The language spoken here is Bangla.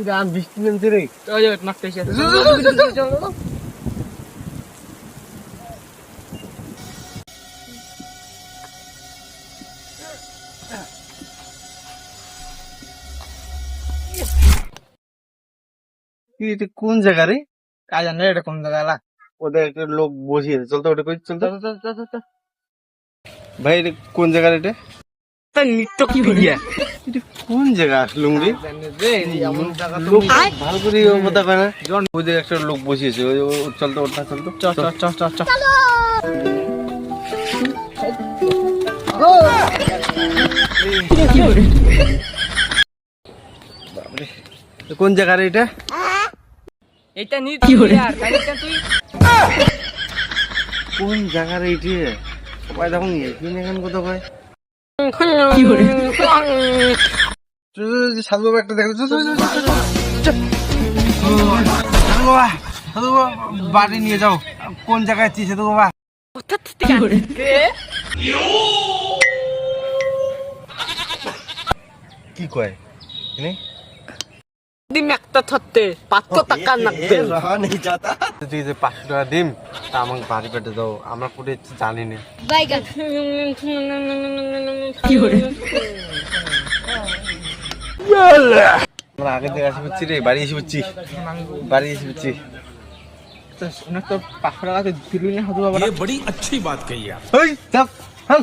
রাম বৃষ্টি নামছে রে। এটা কোন জায়গা রে? কাজ জানে এটা কোন জায়গা এলা? ওদের একটা লোক বসিয়েছে, চলতো ওটা কই, চলতো ভাই। এটা কোন জায়গা এটা? নৃত্য কি হইয়া? এটা কোন জায়গা আসলুম রে? এমন জায়গা তো লোক ভালো করে কথা কয় না। ওদের একটা লোক বসিয়েছে, চলতো ওটা চলতো। চ চ চ চ চ বাবারে, কোন জায়গা রে এটা? এটা নৃত্য আর তাই তুই কোন জায়গা রে এটা? সবাই তখন এখন কোথাও কয় সাধু বাবা একটা দেখো। সাধু বাবা, সাধু বাবা বাড়ি নিয়ে যাও। কোন জায়গায় আছিস সাধু বাবা? কি কয় দিম একটা থতে 500 টাকা লাগবে। তুই যে 500 টাকা দিম, তা আমাকে বাড়ি পেটে দাও। আমরা কোটে জানি না। আমরা আগে থেকে আসি বুঝছি রে, বাড়ি এসে বুঝছি, বাড়ি এসে বুঝছি। তো 500 টাকা তো দিলুই না হতো বাবা। ये बड़ी अच्छी बात कही आप। ওই চাপ, হাল।